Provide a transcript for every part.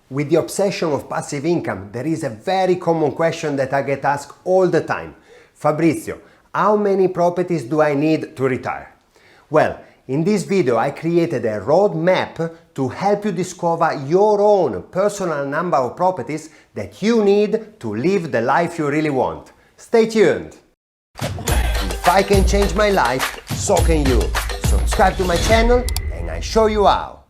With the obsession of passive income, there is a very common question that I get asked all the time. Fabrizio, how many properties do I need to retire? Well, in this video I created a roadmap to help you discover your own personal number of properties that you need to live the life you really want. Stay tuned! If I can change my life, so can you. Subscribe to my channel and I show you how.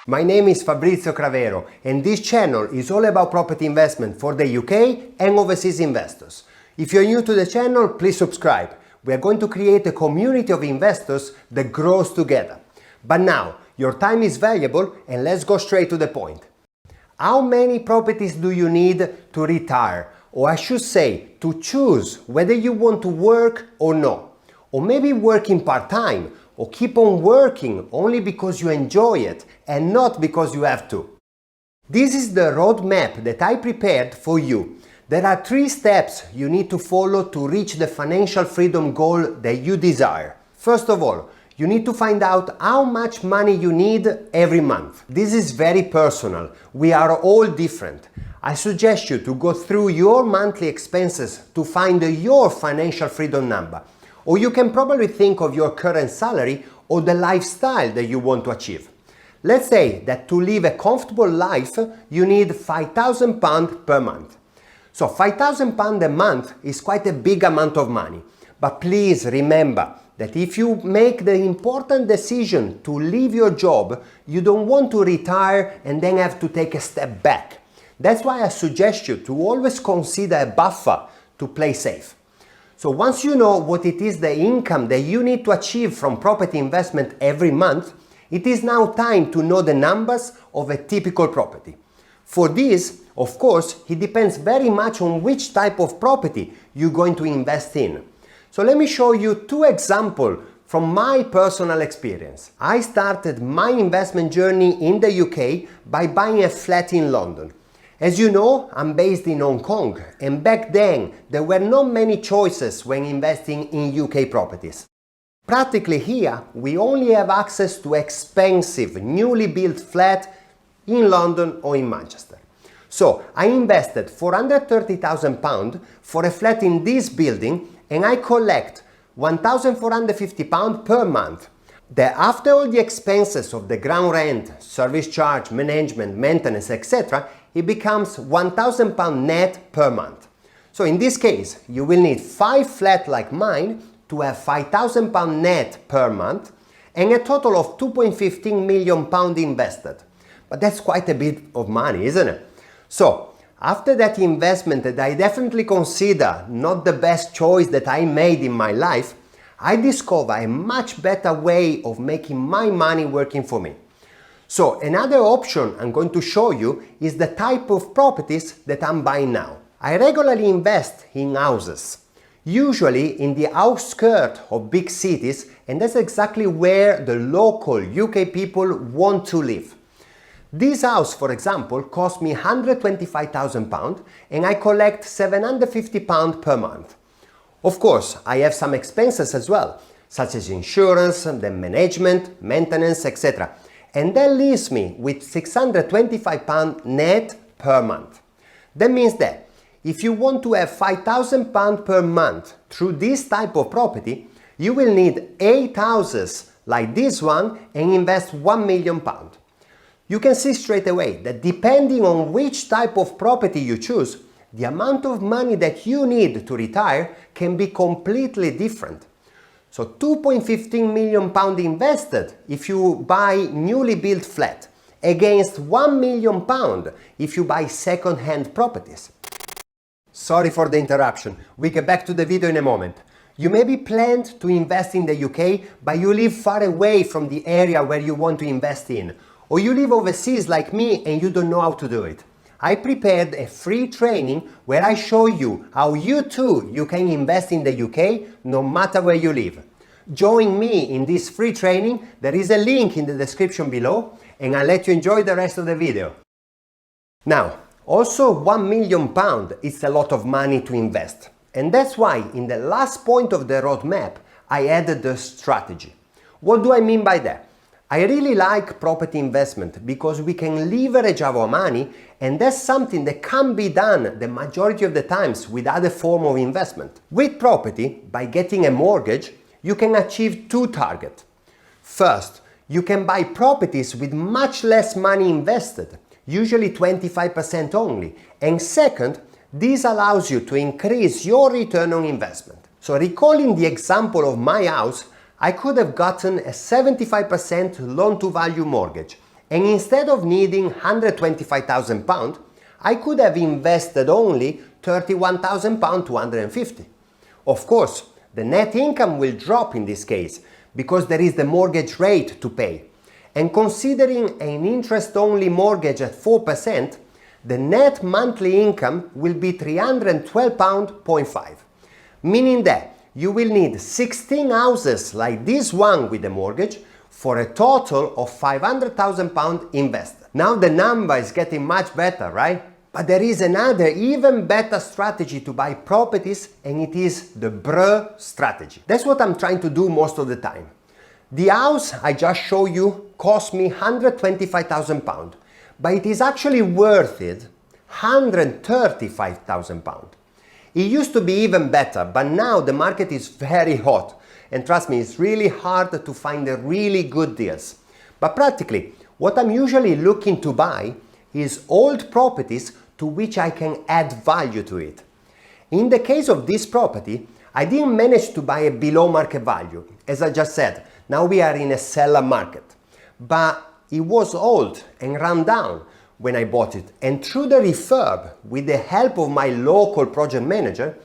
My name is Fabrizio Cravero and this channel is all about property investment for the UK and overseas investors. If you're new to the channel, please subscribe. We are going to create a community of investors that grows together. But now, your time is valuable and let's go straight to the point. How many properties do you need to retire? Or I should say, to choose whether you want to work or no. Or maybe working part-time, or keep on working only because you enjoy it and not because you have to. This is the roadmap that I prepared for you. There are 3 steps you need to follow to reach the financial freedom goal that you desire. First of all, you need to find out how much money you need every month. This is very personal. We are all different. I suggest you to go through your monthly expenses to find your financial freedom number. Or you can probably think of your current salary or the lifestyle that you want to achieve. Let's say that to live a comfortable life, you need £5,000 per month. So £5,000 a month is quite a big amount of money. But please remember that if you make the important decision to leave your job, you don't want to retire and then have to take a step back. That's why I suggest you to always consider a buffer to play safe. So once you know what it is the income that you need to achieve from property investment every month, it is now time to know the numbers of a typical property. For this, of course, it depends very much on which type of property you're going to invest in. So let me show you 2 examples from my personal experience. I started my investment journey in the UK by buying a flat in London. As you know, I'm based in Hong Kong, and back then there were not many choices when investing in UK properties. Practically here, we only have access to expensive, newly built flats in London or in Manchester. So I invested £430,000 for a flat in this building and I collect £1,450 per month. That after all the expenses of the ground rent, service charge, management, maintenance, etc., it becomes £1,000 net per month. So in this case, you will need 5 flats like mine to have £5,000 net per month and a total of £2.15 million invested. But that's quite a bit of money, isn't it? So after that investment that I definitely consider not the best choice that I made in my life, I discovered a much better way of making my money working for me. So another option I'm going to show you is the type of properties that I'm buying now. I regularly invest in houses, usually in the outskirts of big cities, and that's exactly where the local UK people want to live. This house, for example, cost me £125,000 and I collect £750 per month. Of course, I have some expenses as well, such as insurance, the management, maintenance, etc. And that leaves me with £625 net per month. That means that if you want to have £5,000 per month through this type of property, you will need 8 houses like this one and invest £1 million. You can see straight away that depending on which type of property you choose, the amount of money that you need to retire can be completely different. So £2.15 million invested if you buy newly built flat against £1 million if you buy second-hand properties. Sorry for the interruption, we get back to the video in a moment. You may be planned to invest in the UK, but you live far away from the area where you want to invest in. Or you live overseas like me and you don't know how to do it. I prepared a free training where I show you how you can invest in the UK no matter where you live. Join me in this free training, there is a link in the description below and I'll let you enjoy the rest of the video. Now, also £1 million is a lot of money to invest. And that's why in the last point of the roadmap, I added the strategy. What do I mean by that? I really like property investment because we can leverage our money, and that's something that can be done the majority of the times with other form of investment. With property, by getting a mortgage, you can achieve two targets. First, you can buy properties with much less money invested, usually 25% only. And second, this allows you to increase your return on investment. So recalling the example of my house, I could have gotten a 75% loan-to-value mortgage, and instead of needing £125,000, I could have invested only £31,000 to £150. Of course, the net income will drop in this case, because there is the mortgage rate to pay. And considering an interest-only mortgage at 4%, the net monthly income will be £312.5, meaning that you will need 16 houses like this one with a mortgage for a total of £500,000 invested. Now the number is getting much better, right? But there is another even better strategy to buy properties, and it is the BRRRR strategy. That's what I'm trying to do most of the time. The house I just showed you cost me £125,000, but it is actually worth it £135,000. It used to be even better, but now the market is very hot. And trust me, it's really hard to find the really good deals. But practically, what I'm usually looking to buy is old properties to which I can add value to it. In the case of this property, I didn't manage to buy a below market value. As I just said, now we are in a seller market. But it was old and run down when I bought it, and through the refurb, with the help of my local project manager,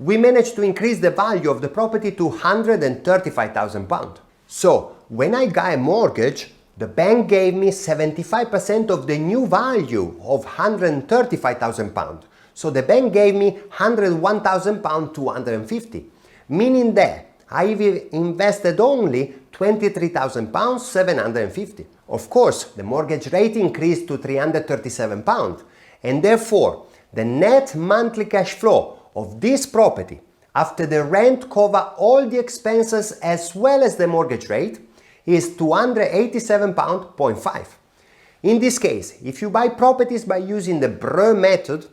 we managed to increase the value of the property to £135,000. So when I got a mortgage, the bank gave me 75% of the new value of £135,000. So the bank gave me £101,000 to £150, meaning that I've invested only £23,000, 750. Of course, the mortgage rate increased to £337, and therefore the net monthly cash flow of this property, after the rent cover all the expenses as well as the mortgage rate, is £287.5. In this case, if you buy properties by using the BRRRR method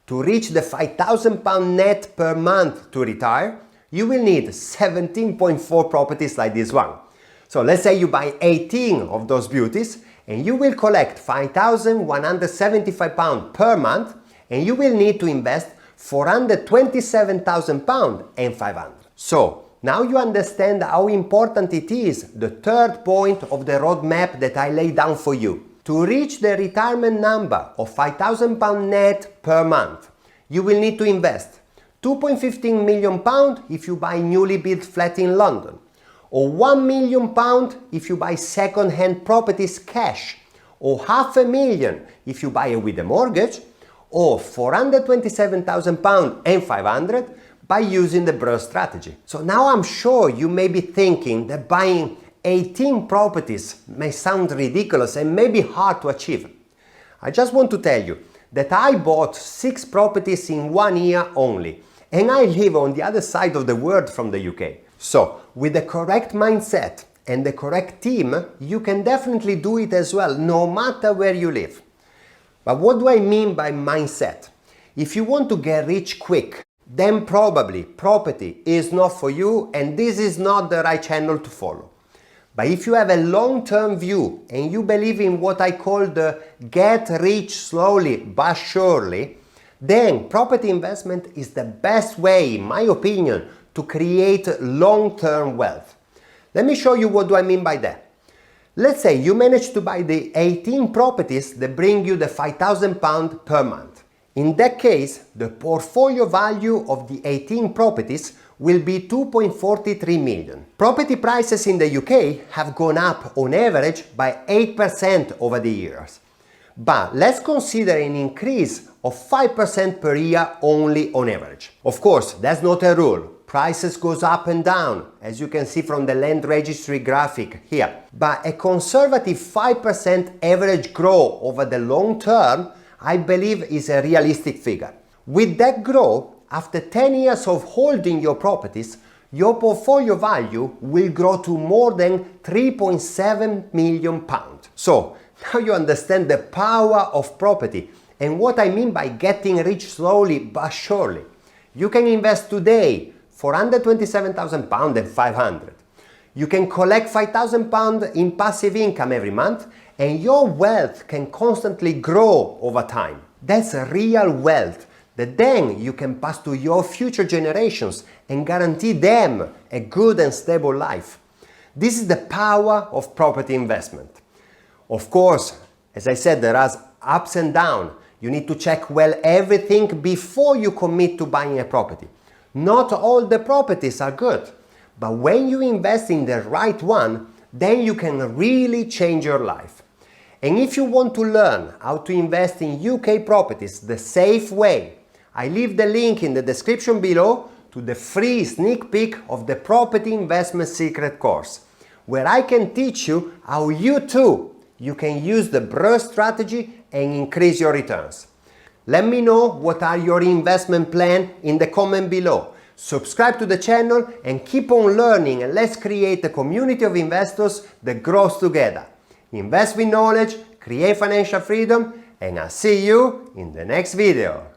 to reach the £5,000 net per month to retire, you will need 17.4 properties like this one. So let's say you buy 18 of those beauties, and you will collect £5,175 per month, and you will need to invest £427,000 and 500. So now you understand how important it is, the third point of the roadmap that I laid down for you. To reach the retirement number of £5,000 net per month, you will need to invest £2.15 million if you buy newly built flat in London, or £1 million if you buy second-hand properties cash, or £500,000 if you buy it with a mortgage, or £427,000 and 500 by using the BRRRR strategy. So now I'm sure you may be thinking that buying 18 properties may sound ridiculous and maybe hard to achieve. I just want to tell you that I bought 6 properties in 1 year only, and I live on the other side of the world from the UK. So with the correct mindset and the correct team, you can definitely do it as well, no matter where you live. But what do I mean by mindset? If you want to get rich quick, then probably property is not for you, and this is not the right channel to follow. But if you have a long-term view and you believe in what I call the get rich slowly but surely, then property investment is the best way, in my opinion, to create long-term wealth. Let me show you what do I mean by that. Let's say you manage to buy the 18 properties that bring you the £5,000 per month. In that case, the portfolio value of the 18 properties will be 2.43 million. Property prices in the UK have gone up on average by 8% over the years. But let's consider an increase of 5% per year only on average. Of course, that's not a rule. Prices goes up and down, as you can see from the land registry graphic here. But a conservative 5% average growth over the long term, I believe, is a realistic figure. With that growth, after 10 years of holding your properties, your portfolio value will grow to more than £3.7 million. So, now you understand the power of property and what I mean by getting rich slowly but surely. You can invest today for under £27,000 and 500. You can collect £5,000 in passive income every month and your wealth can constantly grow over time. That's real wealth that then you can pass to your future generations and guarantee them a good and stable life. This is the power of property investment. Of course, as I said, there are ups and downs. You need to check well everything before you commit to buying a property. Not all the properties are good, but when you invest in the right one, then you can really change your life. And if you want to learn how to invest in UK properties the safe way, I leave the link in the description below to the free sneak peek of the Property Investment Secret course, where I can teach you how you can use the BRRRR strategy and increase your returns. Let me know what are your investment plans in the comment below. Subscribe to the channel and keep on learning, and let's create a community of investors that grows together. Invest with knowledge, create financial freedom, and I'll see you in the next video.